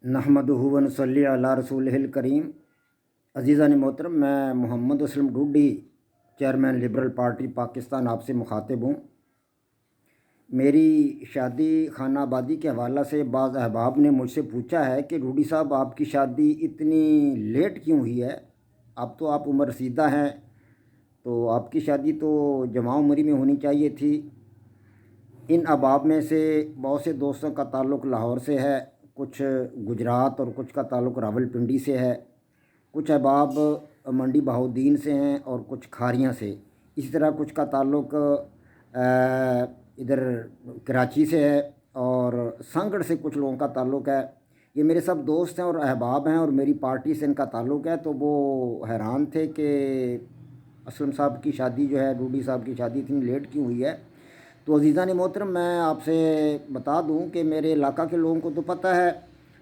نحمدہ و نصلی علی رسولہ الکریم۔ عزیزان محترم، میں Muhammad Aslam Dodi, chairman Liberal Party Pakistan, آپ سے مخاطب ہوں۔ میری شادی خانہ آبادی کے حوالہ سے بعض احباب نے مجھ سے پوچھا ہے کہ ڈوڈی صاحب، آپ کی شادی اتنی لیٹ کیوں ہوئی ہے؟ اب تو آپ عمر رسیدہ ہیں، تو آپ کی شادی تو جوان عمری میں ہونی چاہیے تھی۔ ان احباب میں سے بہت سے دوستوں کا تعلق لاہور سے ہے، کچھ گجرات، اور کچھ کا تعلق راول پنڈی سے ہے، کچھ احباب منڈی بہاؤالدین سے ہیں اور کچھ کھاریاں سے، اسی طرح کچھ کا تعلق ادھر کراچی سے ہے، اور سنگڑ سے کچھ لوگوں کا تعلق ہے۔ یہ میرے سب دوست ہیں اور احباب ہیں، اور میری پارٹی سے ان کا تعلق ہے، تو وہ حیران تھے کہ اسلم صاحب کی شادی جو ہے، ڈوڈی صاحب کی شادی اتنی لیٹ کیوں ہوئی ہے۔ تو عزیزان محترم، میں آپ سے بتا دوں کہ میرے علاقہ کے لوگوں کو تو پتہ ہے،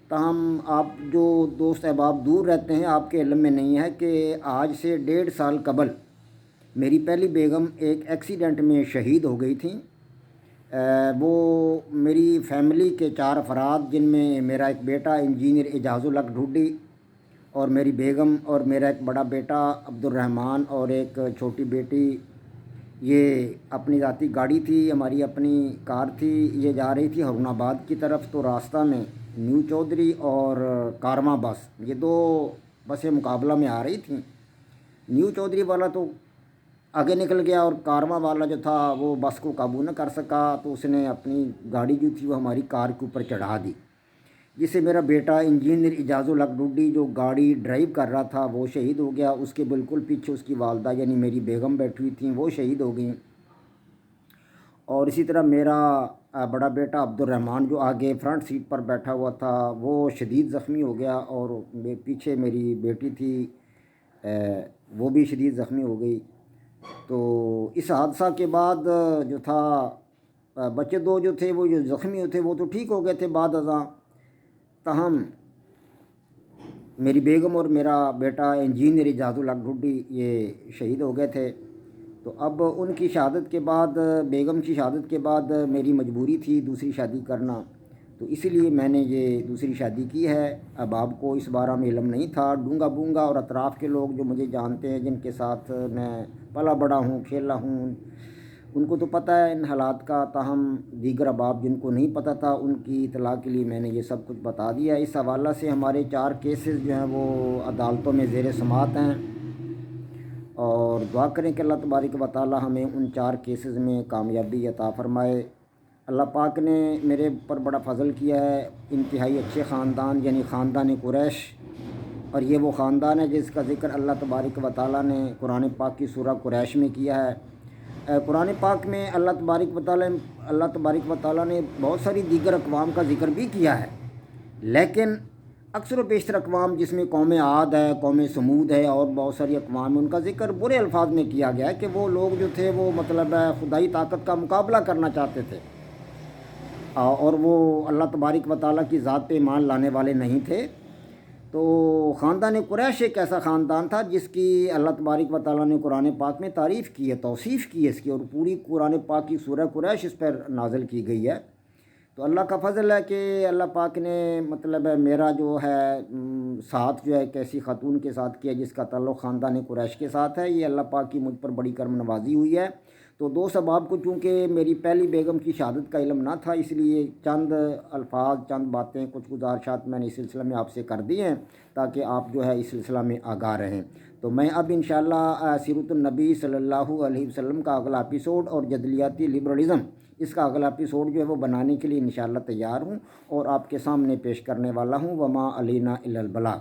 تاہم آپ جو دوست احباب دور رہتے ہیں، آپ کے علم میں نہیں ہے کہ آج سے 1.5 سال قبل میری پہلی بیگم ایک ایکسیڈنٹ میں شہید ہو گئی تھیں۔ وہ میری فیملی کے 4 افراد، جن میں میرا ایک بیٹا انجینئر اعجاز الحق ڈوڈی، اور میری بیگم، اور میرا ایک بڑا بیٹا عبد الرحمن، اور ایک چھوٹی بیٹی، یہ اپنی ذاتی گاڑی تھی، ہماری اپنی کار تھی، یہ جا رہی تھی ہارون آباد کی طرف، تو راستہ میں نیو چودھری اور کارواں بس، یہ 2 بسیں مقابلہ میں آ رہی تھیں۔ نیو چودھری والا تو آگے نکل گیا، اور کارواں والا جو تھا وہ بس کو قابو نہ کر سکا، تو اس نے اپنی گاڑی جو تھی وہ ہماری کار کے اوپر چڑھا دی، جس سے میرا بیٹا انجینئر اعجاز الحق ڈوڈی جو گاڑی ڈرائیو کر رہا تھا وہ شہید ہو گیا۔ اس کے بالکل پیچھے اس کی والدہ یعنی میری بیگم بیٹھی ہوئی تھیں، وہ شہید ہو گئیں۔ اور اسی طرح میرا بڑا بیٹا عبد الرحمن جو آگے فرنٹ سیٹ پر بیٹھا ہوا تھا، وہ شدید زخمی ہو گیا، اور پیچھے میری بیٹی تھی، وہ بھی شدید زخمی ہو گئی۔ تو اس حادثہ کے بعد جو تھا، بچے 2 جو تھے، وہ جو زخمی تھے وہ تو ٹھیک ہو گئے تھے بعد ازاں، تاہم میری بیگم اور میرا بیٹا انجینئر اعجاز الحق ڈوڈی یہ شہید ہو گئے تھے۔ تو اب ان کی شہادت کے بعد، بیگم کی شہادت کے بعد میری مجبوری تھی دوسری شادی کرنا، تو اسی لیے میں نے یہ دوسری شادی کی ہے۔ احباب کو اس بارے میں علم نہیں تھا، ڈونگا بونگا اور اطراف کے لوگ جو مجھے جانتے ہیں، جن کے ساتھ میں پلا بڑا ہوں، کھیلا ہوں، ان کو تو پتہ ہے ان حالات کا، تاہم دیگر احباب جن کو نہیں پتہ تھا، ان کی اطلاع کے لیے میں نے یہ سب کچھ بتا دیا۔ اس حوالہ سے ہمارے 4 کیسز جو ہیں وہ عدالتوں میں زیر سماعت ہیں، اور دعا کریں کہ اللہ تبارک و تعالی ہمیں ان 4 کیسز میں کامیابی عطا فرمائے۔ اللہ پاک نے میرے پر بڑا فضل کیا ہے، انتہائی اچھے خاندان یعنی خاندان قریش، اور یہ وہ خاندان ہے جس کا ذکر اللہ تبارک و تعالی نے قرآن پاک کی سورہ قریش میں کیا ہے۔ قرآن پاک میں اللہ تبارک و تعالی نے بہت ساری دیگر اقوام کا ذکر بھی کیا ہے، لیکن اکثر و بیشتر اقوام، جس میں قوم عاد ہے، قوم سمود ہے، اور بہت ساری اقوام، ان کا ذکر برے الفاظ میں کیا گیا ہے کہ وہ لوگ جو تھے وہ مطلب خدائی طاقت کا مقابلہ کرنا چاہتے تھے، اور وہ اللہ تبارک و تعالیٰ کی ذات پہ ایمان لانے والے نہیں تھے۔ تو خاندان قریش ایک ایسا خاندان تھا جس کی اللہ تبارک و تعالیٰ نے قرآن پاک میں تعریف کی ہے، توصیف کی ہے اس کی، اور پوری قرآن پاک کی سورہ قریش اس پر نازل کی گئی ہے۔ تو اللہ کا فضل ہے کہ اللہ پاک نے مطلب میرا جو ہے ساتھ جو ہے ایک ایسی خاتون کے ساتھ کیا جس کا تعلق خاندان قریش کے ساتھ ہے۔ یہ اللہ پاک کی مجھ پر بڑی کرم نوازی ہوئی ہے۔ تو 2 احباب کو چونکہ میری پہلی بیگم کی شہادت کا علم نہ تھا، اس لیے چند الفاظ، چند باتیں، کچھ گزارشات میں نے اس سلسلہ میں آپ سے کر دی ہیں، تاکہ آپ جو ہے اس سلسلہ میں آگاہ رہیں۔ تو میں اب انشاءاللہ سیرت النبی صلی اللہ علیہ وسلم کا اگلا ایپیسوڈ اور جدلیاتی لبرلزم، اس کا اگلا ایپیسوڈ جو ہے وہ بنانے کے لیے انشاءاللہ تیار ہوں، اور آپ کے سامنے پیش کرنے والا ہوں۔ وما علینا الا البلاغ۔